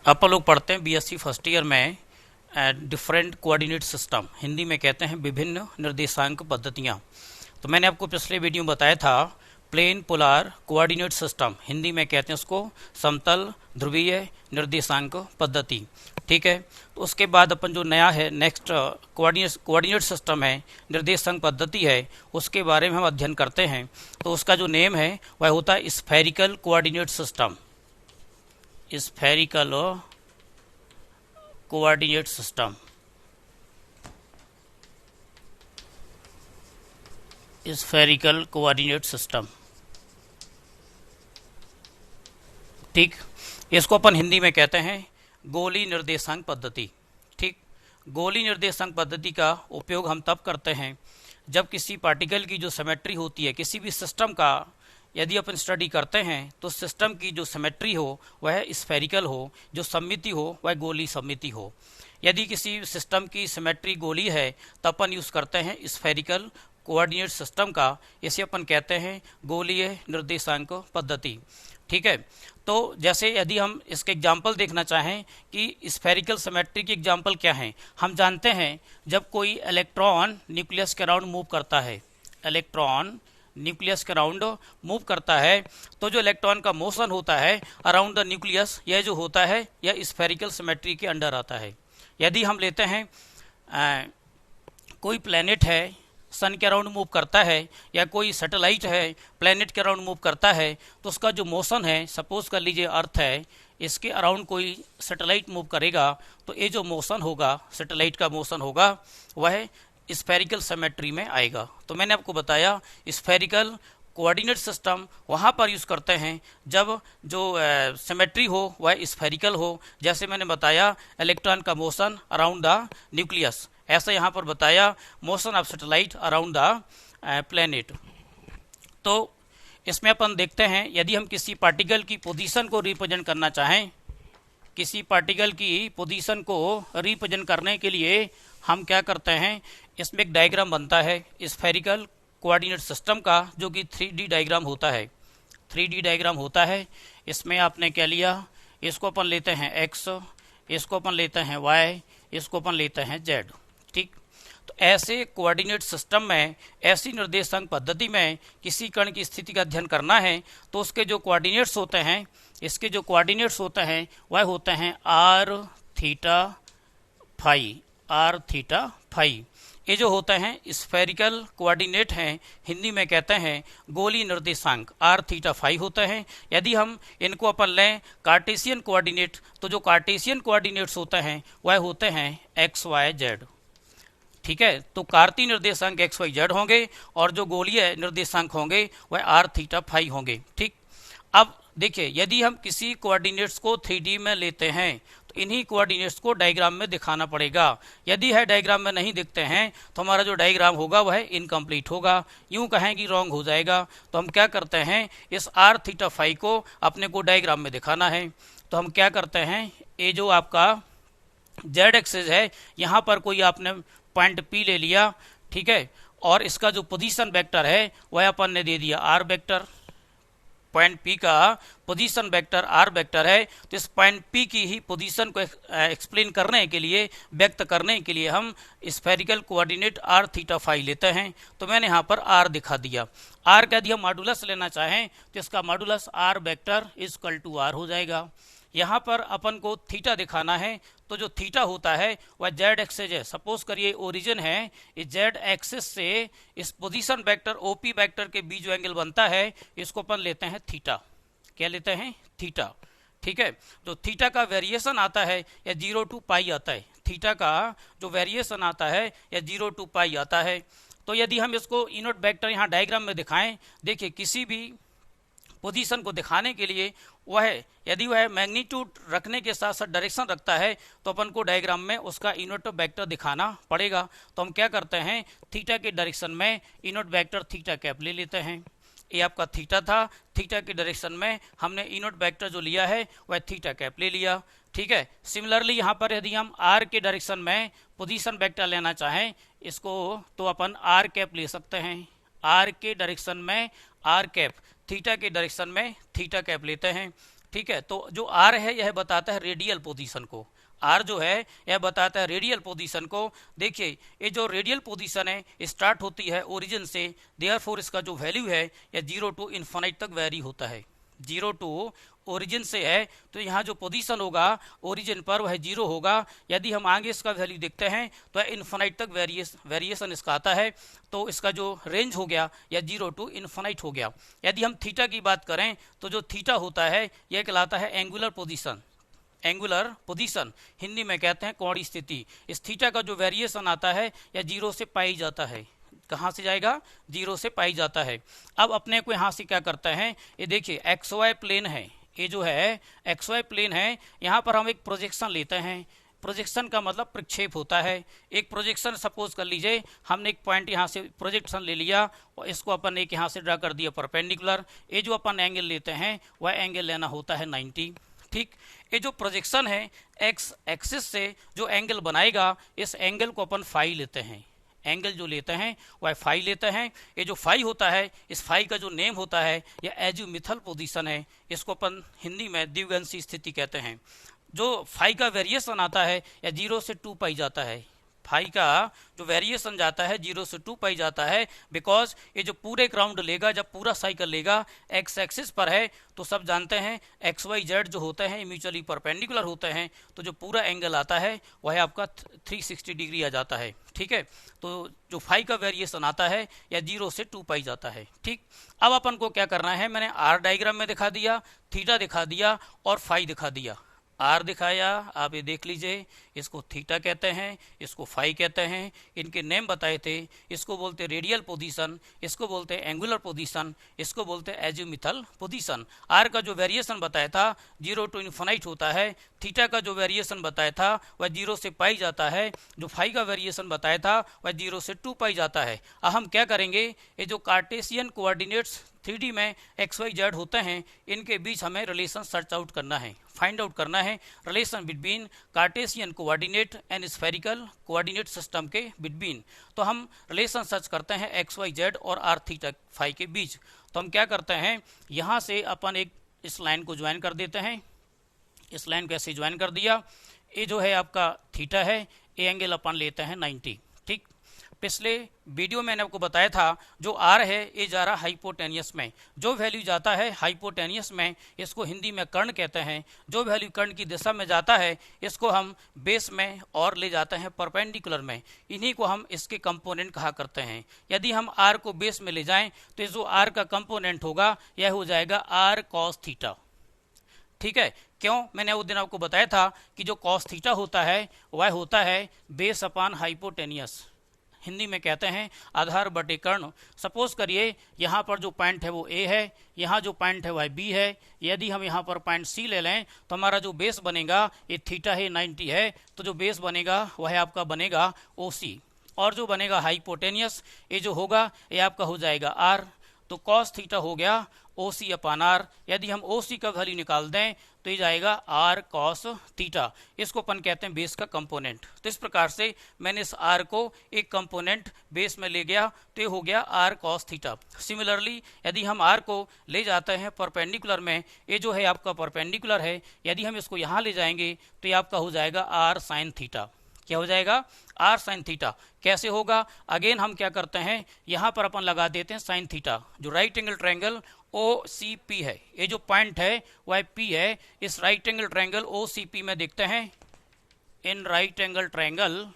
अपन लोग पढ़ते हैं बीएससी फर्स्ट ईयर में डिफरेंट कोऑर्डिनेट सिस्टम, हिंदी में कहते हैं विभिन्न निर्देशांक पद्धतियाँ। तो मैंने आपको पिछले वीडियो में बताया था plane polar coordinate system, Hindi में कहते हैं उसको समतल ध्रुवीय निर्देशांक पद्धति। ठीक है, तो उसके बाद अपन जो नया है नेक्स्ट कोऑर्डिनेट सिस्टम है, निर्देशांक पद्धति है, उसके बारे में हम अध्ययन करते हैं। तो उसका जो नेम है वह होता है spherical coordinate system, spherical coordinate system. Spherical coordinate system, ठीक। इसको अपन हिंदी में कहते हैं गोली निर्देशांक पद्धति। ठीक, गोली निर्देशांक पद्धति का उपयोग हम तब करते हैं जब किसी पार्टिकल की जो सिमेट्री होती है, किसी भी सिस्टम का यदि अपन स्टडी करते हैं तो सिस्टम की जो सिमेट्री हो वह स्फेरिकल हो, जो सममिति हो वह गोली सममिति हो। यदि किसी सिस्टम की सिमेट्री गोली है तो अपन यूज करते हैं स्फेरिकल कोऑर्डिनेट सिस्टम का, इसे अपन कहते हैं गोलीय निर्देशांक पद्धति। ठीक है, तो जैसे यदि हम इसके एग्जाम्पल देखना चाहें कि स्फेरिकल सिमेट्री की एग्जाम्पल क्या है, हम जानते हैं जब कोई इलेक्ट्रॉन न्यूक्लियस के अराउंड मूव करता है, इलेक्ट्रॉन न्यूक्लियस के अराउंड मूव करता है, तो जो इलेक्ट्रॉन का मोशन होता है अराउंड द न्यूक्लियस, यह जो होता है यह स्फेरिकल सिमेट्री के अंडर आता है। यदि हम लेते हैं कोई प्लेनेट है सन के अराउंड मूव करता है, या कोई सैटेलाइट है प्लेनेट के अराउंड मूव करता है, तो उसका जो मोशन है, सपोज कर लीजिए अर्थ है, इसके अराउंड कोई सैटेलाइट मूव करेगा, तो ये जो मोशन होगा, सैटेलाइट का मोशन होगा, वह स्फेरिकल सिमेट्री में आएगा। तो मैंने आपको बताया स्फेरिकल कोऑर्डिनेट सिस्टम वहाँ पर यूज़ करते हैं जब जो सिमेट्री हो वह स्फेरिकल हो। जैसे मैंने बताया इलेक्ट्रॉन का मोशन अराउंड द न्यूक्लियस, ऐसा यहाँ पर बताया motion of satellite around the planet. तो इसमें अपन देखते हैं यदि हम किसी पार्टिकल की पोजीशन को रिप्रेजेंट करना चाहें, किसी पार्टिकल की पोजीशन को रिप्रेजेंट करने के लिए हम क्या करते हैं, इसमें एक डायग्राम बनता है स्फेरिकल कोऑर्डिनेट सिस्टम का, जो कि 3D डायग्राम होता है। 3D डायग्राम होता है, इसमें आपने क्या लिया, इसको अपन लेते हैं x, इसको अपन लेते हैं y, इसको अपन लेते हैं z। ठीक, तो ऐसे कोऑर्डिनेट सिस्टम में, ऐसी निर्देशांक पद्धति में किसी कण की स्थिति का अध्ययन करना है तो उसके जो कोऑर्डिनेट्स होते हैं, इसके जो कोऑर्डिनेट्स होते हैं वह होते हैं r, theta, phi, r, theta, phi. ये जो होते हैं स्फेरिकल कोऑर्डिनेट हैं, हिंदी में कहते हैं गोली निर्देशांक, r, थीटा, फाई होते हैं। यदि हम इनको अपन लें कार्टेशियन कोऑर्डिनेट, तो जो कार्टेशियन कोऑर्डिनेट्स होते हैं वह होते हैं x, y, z। ठीक है, तो कार्तीय निर्देशांक x, y, z होंगे और जो गोलीय निर्देशांक होंगे वह r, थीटा, फाई होंगे। ठीक, अब देखिए यदि हम किसी कोऑर्डिनेट्स को 3D में लेते हैं तो इन्हीं कोऑर्डिनेट्स को डायग्राम में दिखाना पड़ेगा। यदि है डायग्राम में नहीं दिखते हैं तो हमारा जो डायग्राम होगा वह इनकम्प्लीट होगा, यूं कहें कि रॉन्ग हो जाएगा। तो हम क्या करते हैं, इस r, थीटा, फाई को अपने को डायग्राम में दिखाना है। तो हम क्या करते हैं, ये जो आपका z एक्सिस है, यहाँ पर कोई आपने पॉइंट P ले लिया, ठीक है, और इसका जो पोजीशन वेक्टर है वह अपन ने दे दिया r वेक्टर। पॉइंट P का पोजीशन वेक्टर r वेक्टर है, तो इस पॉइंट P की ही पोजीशन को एक्सप्लेन करने के लिए, व्यक्त करने के लिए हम spherical coordinate r, theta, phi लेते हैं। तो मैंने यहाँ पर r दिखा दिया। r का यदि हम मॉडुलस लेना चाहें तो इसका modulus r vector equal to r हो जाएगा। यहाँ पर अपन को थीटा दिखाना है, तो जो थीटा होता है वह z एक्सिस है। सपोज करिए ओरिजिन है, इस z एक्सिस से इस पोजीशन वेक्टर OP वेक्टर के बीच जो एंगल बनता है इसको अपन लेते हैं थीटा। क्या लेते हैं, थीटा। ठीक है, तो थीटा का वेरिएशन आता है या 0 to पाई आता है, थीटा का जो वेरिएशन आता है या 0 to पाई आता है। तो यदि हम इसको यूनिट वेक्टर यहाँ डायग्राम में दिखाएं, देखिए किसी भी पोजीशन को दिखाने के लिए वह यदि वह मैग्नीट्यूड रखने के साथ साथ डायरेक्शन रखता है तो अपन को डायग्राम में उसका यूनिट वेक्टर दिखाना पड़ेगा। तो हम क्या करते हैं, थीटा के डायरेक्शन में यूनिट वेक्टर थीटा कैप ले लेते हैं। ये आपका थीटा था, थीटा के डायरेक्शन में हमने यूनिट वेक्टर जो लिया है वह थीटा कैप ले लिया। ठीक है, सिमिलरली यहाँ पर यदि हम r के डायरेक्शन में पोजीशन वेक्टर लेना चाहें इसको, तो अपन r कैप ले सकते हैं। r के डायरेक्शन में r कैप, थीटा के डायरेक्शन में थीटा कैप लेते हैं। ठीक है, तो जो आर है यह बताता है रेडियल पोजीशन को, आर जो है यह बताता है रेडियल पोजीशन को। देखिए ये जो रेडियल पोजीशन है स्टार्ट होती है ओरिजिन से, देयरफॉर इसका जो वैल्यू है यह 0 टू इन्फिनिट तक वेरी होता है। 0 टू ओरिजिन से है तो यहाँ जो पोजीशन होगा ओरिजिन पर वह 0 होगा। यदि हम आगे इसका वैल्यू देखते हैं तो इन्फिनिट तक वेरिएशन इसका आता है, तो इसका जो रेंज हो गया या 0 टू इन्फिनिट हो गया। यदि हम थीटा की बात करें तो जो थीटा होता है यह कहलाता है angular position. Angular position Hindi में कहते हैं कोणीय स्थिति। इस थीटा का जो वेरिएशन आता है या 0 से पाई जाता है। कहाँ से जाएगा? 0 से पाई जाता है। अब अपने को यहाँ से क्या करता है, ये देखिए एक्स वाई प्लेन है, ये जो है एक्स वाई प्लेन है, यहाँ पर हम एक प्रोजेक्शन लेते हैं। प्रोजेक्शन का मतलब प्रक्षेप होता है। एक प्रोजेक्शन सपोज कर लीजिए हमने एक पॉइंट यहाँ से प्रोजेक्शन ले लिया और इसको अपन एक यहाँ से ड्रा कर दिया परपेंडिकुलर। ये जो अपन एंगल लेते हैं वह एंगल लेना होता है 90। ठीक, ये जो प्रोजेक्शन है एक्स एक्सिस से जो एंगल बनाएगा इस एंगल को अपन फाई लेते हैं। एंगल जो लेते हैं वह फाई लेते हैं। ये जो फाई होता है इस फाई का जो नेम होता है यह एजिमुथल पोजीशन है। इसको अपन हिंदी में द्विअंशी स्थिति कहते हैं। जो फाई का वेरिएशन आता है या 0 से 2 पाई जाता है। फाई का जो वेरिएशन जाता है 0 से 2 पाई जाता है, बिकॉज ये जो पूरे ग्राउंड लेगा, जब पूरा साइकिल लेगा एक्स एक्सिस पर है तो सब जानते हैं एक्स वाई जेड जो होते हैं म्यूचुअली परपेंडिकुलर होते हैं, तो जो पूरा एंगल आता है वह आपका 360 डिग्री आ जाता है। ठीक है, तो जो फाई का वेरिएशन आता है या 0 से 2 पाई जाता है। ठीक, अब अपन को क्या करना है, मैंने आर डायग्राम में दिखा दिया, थीटा दिखा दिया और फाई दिखा दिया। आर दिखाया, आप ये देख लीजिए, इसको थीटा कहते हैं, इसको फाई कहते हैं, इनके नेम बताए थे। इसको बोलते रेडियल पोजीशन, इसको बोलते एंगुलर पोजीशन, इसको बोलते एजिमुथल पोजीशन। आर का जो वेरिएशन बताया था 0 टू इन्फिनिट होता है। थीटा का जो वेरिएशन बताया था वह 0 से पाई जाता है। जो फाई का वेरिएशन बताया था वह 0 से 2 पाई जाता है। अब हम क्या करेंगे, ये जो कार्टेशियन कोऑर्डिनेट्स 3D में एक्स वाई जेड होते हैं इनके बीच हमें रिलेशन सर्च आउट करना है, फाइंड आउट करना है relation between Cartesian coordinate and spherical coordinate system के बिटवीन। तो हम रिलेशन सर्च करते हैं एक्स वाई जेड और आर थीटा फाई के बीच। तो हम क्या करते हैं, यहाँ से अपन एक इस लाइन को ज्वाइन कर देते हैं। इस लाइन को ऐसे ज्वाइन कर दिया। ये जो है आपका थीटा है, ये एंगल अपन लेते हैं 90। ठीक, पिछले वीडियो में मैंने आपको बताया था जो आर है ये जा रहा हाइपोटेनियस में, जो वैल्यू जाता है हाइपोटेनियस में इसको हिंदी में कर्ण कहते हैं। जो वैल्यू कर्ण की दिशा में जाता है इसको हम बेस में और ले जाते हैं परपेंडिकुलर में, इन्हीं को हम इसके कंपोनेंट कहा करते हैं। यदि हम आर को बेस में ले जाएं तो जो आर का कंपोनेंट होगा यह हो जाएगा आर कॉस थीटा। ठीक है, क्यों? मैंने उस दिन आपको बताया था कि जो कॉस थीटा होता है वह होता है बेस अपान हाइपोटेनियस, हिंदी में कहते हैं आधार बटे कर्ण। सपोज करिए यहाँ पर जो पॉइंट है वो ए है, यहाँ जो पॉइंट है वह बी है। यदि हम यहाँ पर पॉइंट सी ले लें तो हमारा जो बेस बनेगा ये थीटा है 90 है, तो जो बेस बनेगा वह आपका बनेगा ओ सी, और जो बनेगा हाइपोटेनियस ये जो होगा ये आपका हो जाएगा आर। तो कॉस थीटा हो गया ओ सी अपान आर। यदि हम ओ सी का वैल्यू निकाल दें तो ये जाएगा आर कॉस थीटा। इसको अपन कहते हैं बेस का कंपोनेंट। तो इस प्रकार से मैंने इस आर को एक कंपोनेंट बेस में ले गया तो ये हो गया आर कॉस थीटा। सिमिलरली यदि हम आर को ले जाते हैं परपेंडिकुलर में, ये जो है आपका परपेंडिकुलर है, यदि हम इसको यहाँ ले जाएंगे तो ये आपका हो जाएगा आर साइन थीटा। क्या हो जाएगा? R sine theta. कैसे होगा? अगेन हम क्या करते हैं, यहाँ पर अपन लगा देते हैं साइन थीटा। जो right angle triangle O C P है, ये जो पॉइंट है वह पी है। इस right angle triangle O C P में देखते हैं, इन राइट एंगल ट्रायंगल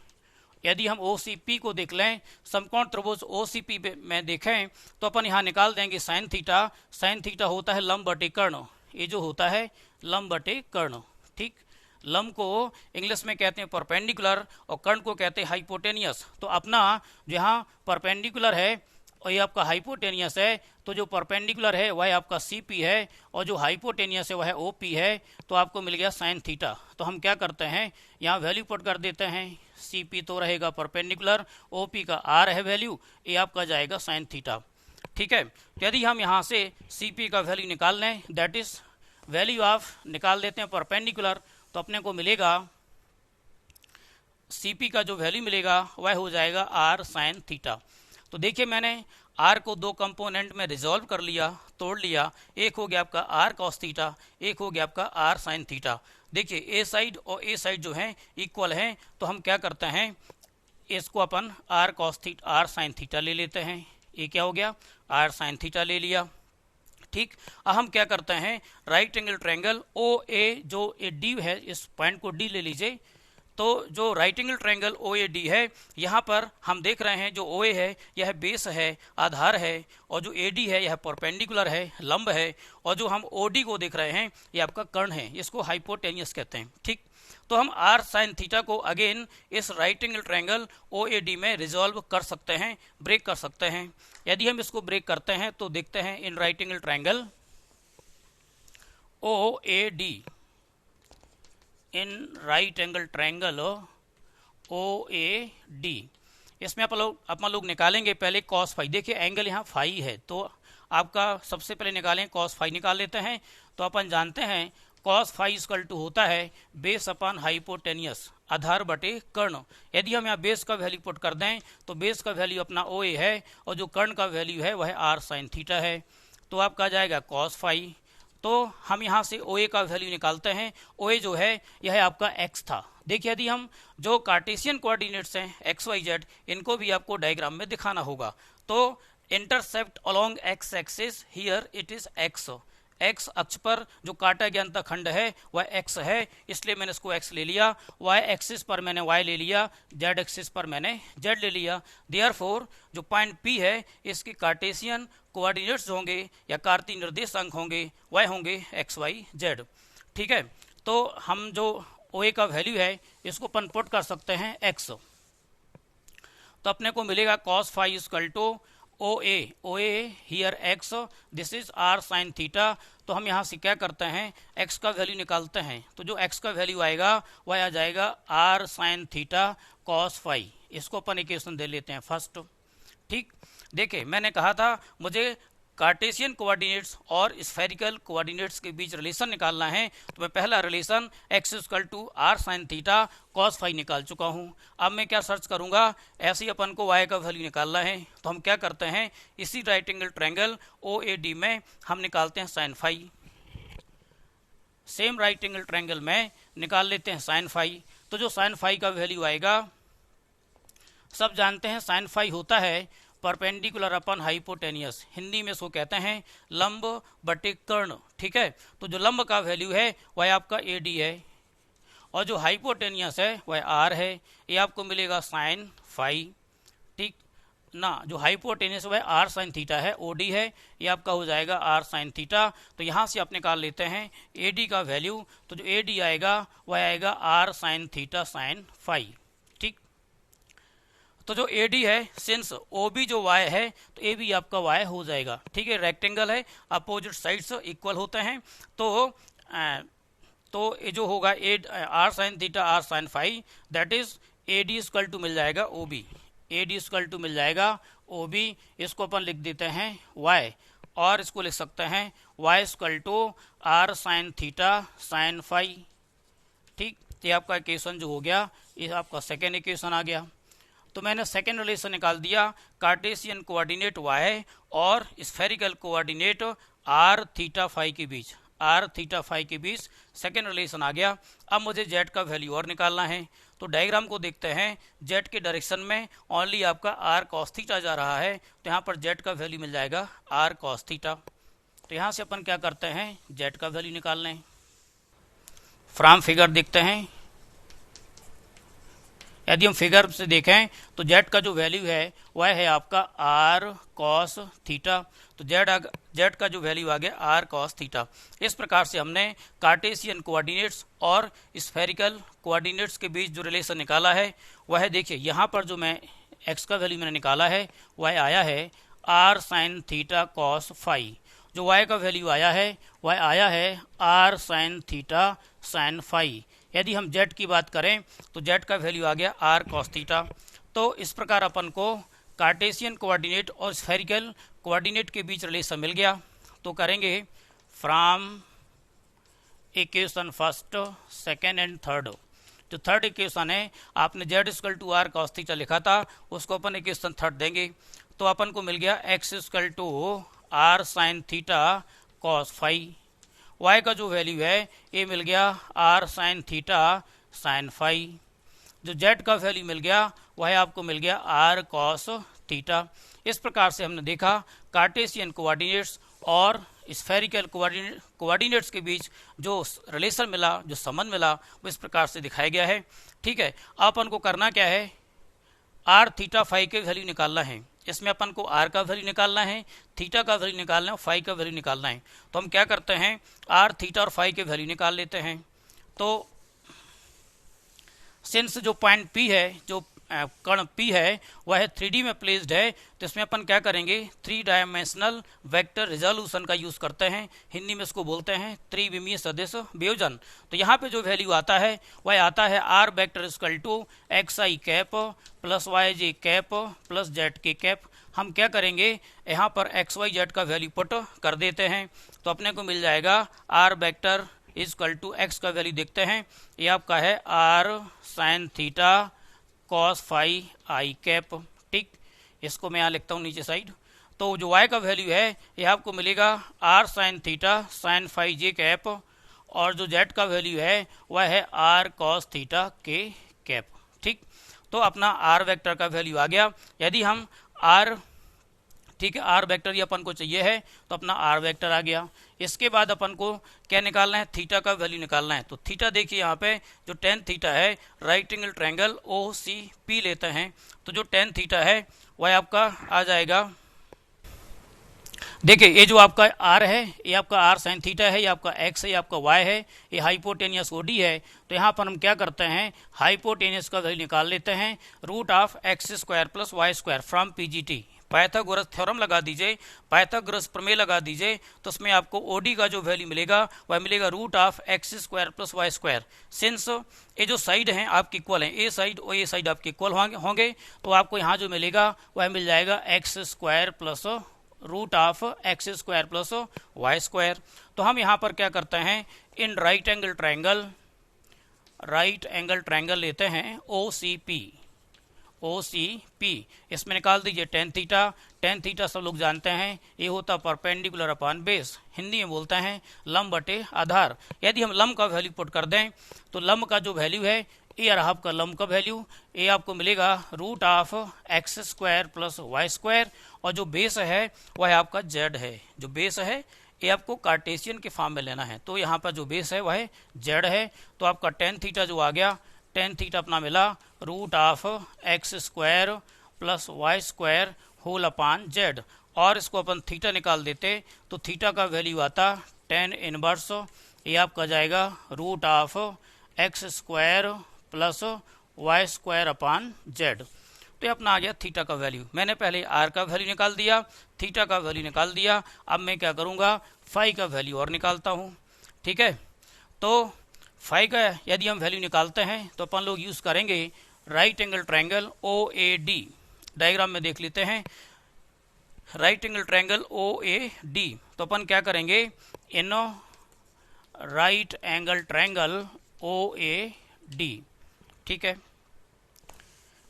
यदि हम ओ सी पी को देख लें, समकोण त्रिभुज ओ सी पी में देखें तो अपन यहाँ निकाल देंगे साइन थीटा। साइन थीटा होता है लंब बटे कर्ण, ये जो होता है लंब बटे कर्ण। ठीक, लंब को इंग्लिश में कहते हैं परपेंडिकुलर और कर्ण को कहते हैं हाइपोटेनियस। तो अपना जहाँ परपेंडिकुलर है और ये आपका हाइपोटेनियस है, तो जो परपेंडिकुलर है वह आपका सी पी है और जो हाइपोटेनियस है वह ओ पी है। तो आपको मिल गया साइन थीटा। तो हम क्या करते हैं, यहाँ वैल्यू पुट कर देते हैं। सी पी तो रहेगा परपेंडिकुलर, ओ पी का आर है वैल्यू, ये आपका जाएगा साइन थीटा। ठीक है, यदि हम यहाँ से सी पी का वैल्यू निकाल लें, दैट इज वैल्यू ऑफ निकाल देते हैं परपेंडिकुलर, तो अपने को मिलेगा सी पी का जो वैल्यू मिलेगा वह हो जाएगा आर साइन थीटा। तो देखिए मैंने आर को दो कंपोनेंट में रिजॉल्व कर लिया, तोड़ लिया। एक हो गया आपका आर कॉस थीटा, एक हो गया आपका आर साइन थीटा। देखिए ए साइड और ए साइड जो है इक्वल है, तो हम क्या करते हैं, इसको अपन r cos theta r sine theta ले लेते हैं। ये क्या हो गया, आर साइन थीटा ले लिया। ठीक, अब हम क्या करते हैं, राइट एंगल ट्रायंगल ओ ए, जो ए डी है, इस पॉइंट को डी ले लीजिए। तो जो right angle triangle O A D है, यहाँ पर हम देख रहे हैं जो ओ ए है यह बेस है, आधार है, और जो ए डी है यह परपेंडिकुलर है, लंब है, और जो हम ओ डी को देख रहे हैं ये आपका कर्ण है, इसको हाइपोटेनियस कहते हैं। ठीक, तो हम आर साइन थीटा को अगेन इस right angle triangle O A D में रिजॉल्व कर सकते हैं, ब्रेक कर सकते हैं। यदि हम इसको ब्रेक करते हैं तो देखते हैं in right angle triangle O A D, in right angle triangle O A D, इसमें अपन लोग निकालेंगे पहले कॉस फाई। देखिए एंगल यहाँ फाई है, तो आपका सबसे पहले निकालें कॉस फाई, निकाल लेते हैं। तो अपन जानते हैं कॉस फाई इक्वल टू होता है बेस अपन हाइपोटेनियस, आधार बटे कर्ण। यदि हम यहाँ बेस का वैल्यू पुट कर दें तो बेस का वैल्यू अपना ओ ए है, और जो कर्ण का वैल्यू है वह आर साइन थीटा है, तो आपका जाएगा कॉस फाई। तो हम यहाँ से ओ ए का वैल्यू निकालते हैं। ओ ए जो है यह आपका एक्स था। देखिए यदि हम जो कार्टेशियन कोऑर्डिनेट्स हैं एक्स वाई जेड, इनको भी आपको डायग्राम में दिखाना होगा। तो intercept along x axis, here it is x. X अक्ष पर जो काटा गया खंड है वह एक्स है, इसलिए मैंने इसको एक्स ले लिया। वाई एक्सिस पर मैंने वाई ले लिया, जेड एक्सिस पर मैंने जेड ले लिया। देयरफॉर जो पॉइंट पी है इसके कार्टेशियन कोऑर्डिनेट्स होंगे या कार्तीय निर्देशांक होंगे वह होंगे एक्स वाई जेड। ठीक है, तो हम जो ओ ए का वैल्यू है इसको अपन पुट कर सकते हैं एक्स, तो अपने को मिलेगा cos phi equal to O A here x, this is r sine theta. तो हम यहाँ से क्या करते हैं, एक्स का वैल्यू निकालते हैं। तो जो एक्स का वैल्यू आएगा वह आ जाएगा r sine theta cos phi. इसको अपन इक्वेशन दे लेते हैं फर्स्ट। ठीक, देखिए मैंने कहा था मुझे कार्टेशियन कोऑर्डिनेट्स और स्फेरिकल कोऑर्डिनेट्स के बीच रिलेशन निकालना है, तो मैं पहला relation x equal to r sine theta cos phi निकाल चुका हूं। अब मैं क्या सर्च करूंगा, ऐसे ही अपन को वाई का वैल्यू निकालना है। तो हम क्या करते हैं, इसी right angle triangle O A D में हम निकालते हैं sine phi. Same right angle triangle में निकाल लेते हैं साइन फाई। तो जो साइन फाई का वैल्यू आएगा, सब जानते हैं साइन फाई होता है परपेंडिकुलर अपन हाइपोटेनियस, हिंदी में इसको कहते हैं लंब बटे कर्ण। ठीक है, तो जो लंब का वैल्यू है वह आपका ए डी है, और जो हाइपोटेनियस है वह आर है। ये आपको मिलेगा साइन फाई। ठीक ना, जो हाइपोटेनियस वह आर साइन थीटा है, ओ डी है, ये आपका हो जाएगा आर साइन थीटा। तो यहाँ से आप निकाल लेते हैं ए डी का वैल्यू। तो जो ए डी आएगा वह आएगा r sine theta sine phi. तो जो ए डी है, सिंस ओ बी जो वाई है तो ए बी आपका वाई हो जाएगा। ठीक है, रेक्टेंगल है, अपोजिट साइड्स इक्वल होते हैं। तो ये जो होगा r sine theta r sine phi, that is A D equal to मिल जाएगा O B, A D equal to मिल जाएगा ओ बी। इसको अपन लिख देते हैं वाई, और इसको लिख सकते हैं y equal to r sine theta sine phi. ठीक, ये आपका इक्वेशन जो हो गया, ये आपका सेकेंड इक्वेशन आ गया। तो मैंने सेकेंड रिलेशन निकाल दिया, कार्टेशियन कोऑर्डिनेट वाई और spherical coordinate r theta phi के बीच, आर थीटा फाई के बीच सेकेंड रिलेशन आ गया। अब मुझे जेड का वैल्यू और निकालना है। तो डायग्राम को देखते हैं, जेड के डायरेक्शन में ओनली आपका आर कॉस थीटा जा रहा है, तो यहाँ पर जेड का वैल्यू मिल जाएगा आर कॉस थीटा। तो यहाँ से अपन क्या करते हैं, जेड का वैल्यू निकाल लें। फ्रॉम फिगर देखते हैं, यदि हम फिगर से देखें तो जेड का जो वैल्यू है वह है आपका आर कॉस थीटा। तो जेड का जो वैल्यू आ गया आर कॉस थीटा। इस प्रकार से हमने कार्टेशियन कोऑर्डिनेट्स और स्फेरिकल कोऑर्डिनेट्स के बीच जो रिलेशन निकाला है वह देखिए, यहाँ पर जो मैं एक्स का वैल्यू मैंने निकाला है वह आया है r sine theta cos phi. जो वाई का वैल्यू आया है वह आया है r sine theta sine phi. यदि हम जेड की बात करें तो जेड का वैल्यू आ गया आर कॉस थीटा। तो इस प्रकार अपन को कार्टेशियन कोऑर्डिनेट और स्फेरिकल कोऑर्डिनेट के बीच रिलेशन मिल गया। तो करेंगे from equation first, second and third. जो थर्ड इक्वेशन है, आपने z equal to r cos theta लिखा था, उसको अपन इक्वेशन थर्ड देंगे। तो अपन को मिल गया x equal to r sine theta cos phi. y का जो वैल्यू है ये मिल गया r sine theta sine phi. जो z का वैल्यू मिल गया वह आपको मिल गया आर कॉस थीटा। इस प्रकार से हमने देखा कार्टेशियन कोऑर्डिनेट्स और स्फेरिकल कोऑर्डिनेट्स के बीच जो रिलेशन मिला, जो संबंध मिला, वो इस प्रकार से दिखाया गया है। ठीक है, अपन को करना क्या है, आर थीटा फाई के वैल्यू निकालना है। इसमें अपन को आर का वैल्यू निकालना है, थीटा का वैल्यू निकालना है और फाई का वैल्यू निकालना है। तो हम क्या करते हैं, आर थीटा और फाई के वैल्यू निकाल लेते हैं। तो सिंस जो पॉइंट P है, जो कण P है वह है 3D में प्लेस्ड है, तो इसमें अपन क्या करेंगे, 3 डायमेंशनल वेक्टर रिजोल्यूशन का यूज करते हैं। हिंदी में इसको बोलते हैं त्रिविमीय सदिश वियोजन। तो यहाँ पे जो वैल्यू आता है वह आता है r vector equal to x i cap plus y j cap plus z k cap. हम क्या करेंगे, यहाँ पर एक्स वाई जेड का वैल्यू पुट कर देते हैं, तो अपने को मिल जाएगा r vector equal to x का वैल्यू देखते हैं, ये आपका है r sine theta cos phi i cap. ठीक, इसको मैं यहाँ लिखता हूँ नीचे साइड। तो जो y का वैल्यू है ये आपको मिलेगा r sine theta sine phi j cap, और जो z का वैल्यू है वह है r cos theta k cap. ठीक, तो अपना आर वेक्टर का वैल्यू आ गया। यदि हम आर, ठीक है, आर वेक्टर ही अपन को चाहिए है, तो अपना आर वेक्टर आ गया। इसके बाद अपन को क्या निकालना है, थीटा का वैल्यू निकालना है। तो थीटा देखिए यहाँ पे जो टेन थीटा है, right angle triangle O C P लेते हैं, तो जो टेन थीटा है वह आपका आ जाएगा, देखिए ये जो आपका आर है ये आपका आर साइन थीटा है, ये आपका एक्स है, ये आपका वाई है, ये हाइपोटेनियस ओडी है। तो यहाँ पर हम क्या करते हैं, हाइपोटेनियस का वैल्यू निकाल लेते हैं, root of x square plus Y square from PGT. Pythagoras theorem लगा दीजिए, पाइथागोरस प्रमेय लगा दीजिए, तो उसमें आपको ओडी का जो वैल्यू मिलेगा वह मिलेगा root of x square plus Y square. Since ये जो साइड हैं आपकी इक्वल हैं, ए साइड और ये साइड आपके इक्वल होंगे, तो आपको यहाँ जो मिलेगा वह मिल जाएगा x square plus root of x square plus Y square. तो हम यहाँ पर क्या करते हैं, इन राइट एंगल ट्रायंगल लेते हैं ओ सी पी, इसमें निकाल दीजिए टेन थीटा सब लोग जानते हैं ये होता परपेंडिकुलर अपॉन बेस, हिंदी में बोलते हैं लंब बटे आधार। यदि हम लंब का वैल्यू पुट कर दें तो लंब का जो वैल्यू है ये रहा आपका लंब का वैल्यू, ये आपको मिलेगा root of x square plus Y square, और जो बेस है वह आपका जेड है। जो बेस है ये आपको कार्टेशियन के फॉर्म में लेना है, तो यहाँ पर जो बेस है वह जेड है। तो आपका टेन थीटा जो आ गया, टेन थीटा अपना मिला root of x square plus Y square whole upon z, और इसको अपन थीटा निकाल देते तो थीटा का वैल्यू आता टेन इनवर्स, ये आपका जाएगा root of x square plus Y square upon z. तो ये अपना आ गया थीटा का वैल्यू। मैंने पहले आर का वैल्यू निकाल दिया, थीटा का वैल्यू निकाल दिया, अब मैं क्या करूँगा, फाई का वैल्यू और निकालता हूँ। ठीक है, तो फाई का यदि हम वैल्यू निकालते हैं तो अपन लोग यूज़ करेंगे right angle triangle O A D. Diagram में देख लेते हैं right angle triangle O A D. तो अपन क्या करेंगे, इन right angle triangle O A D, ठीक है,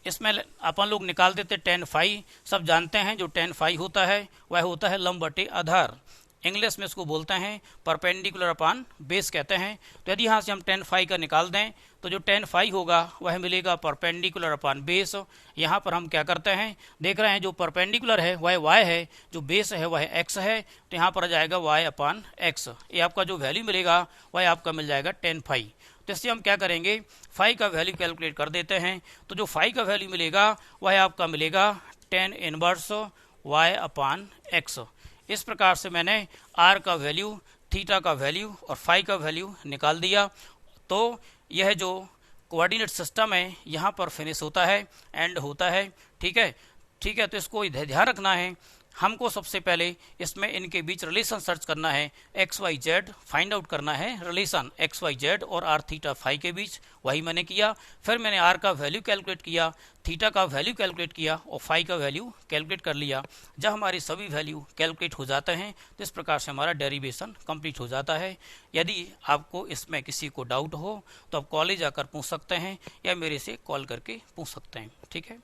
इसमें अपन लोग निकाल देते टेन फाई। सब जानते हैं जो टेन फाई होता है वह होता है लंब बटे आधार, इंग्लिश में इसको बोलते हैं परपेंडिकुलर अपॉन बेस कहते हैं। तो यदि यहाँ से हम टेन फाई का निकाल दें तो जो टेन फाई होगा वह मिलेगा परपेंडिकुलर अपॉन बेस। यहाँ पर हम क्या करते हैं, देख रहे हैं जो परपेंडिकुलर है वह वाई है, जो बेस है वह एक्स है, तो यहाँ पर आ जाएगा वाई अपॉन एक्स। ये आपका जो वैल्यू मिलेगा वह आपका मिल जाएगा टेन फाई। तो इससे हम क्या करेंगे, फाई का वैल्यू कैलकुलेट कर देते हैं। तो जो फाई का वैल्यू मिलेगा वह आपका मिलेगा tan inverse y upon x. इस प्रकार से मैंने आर का वैल्यू, थीटा का वैल्यू और फाई का वैल्यू निकाल दिया। तो यह जो कोऑर्डिनेट सिस्टम है यहाँ पर फिनिश होता है, एंड होता है। ठीक है, ठीक है, तो इसको ध्यान रखना है, हमको सबसे पहले इसमें इनके बीच रिलेशन सर्च करना है, x y z find out करना है रिलेशन एक्स वाई जेड और आर थीटा फाई के बीच, वही मैंने किया। फिर मैंने आर का वैल्यू कैलकुलेट किया, थीटा का वैल्यू कैलकुलेट किया और फाई का वैल्यू कैलकुलेट कर लिया। जब हमारी सभी वैल्यू कैलकुलेट हो जाते हैं तो इस प्रकार से हमारा डेरिवेशन कंप्लीट हो जाता है। यदि आपको इसमें किसी को डाउट हो तो आप कॉलेज आकर पूछ सकते हैं या मेरे से कॉल करके पूछ सकते हैं। ठीक है।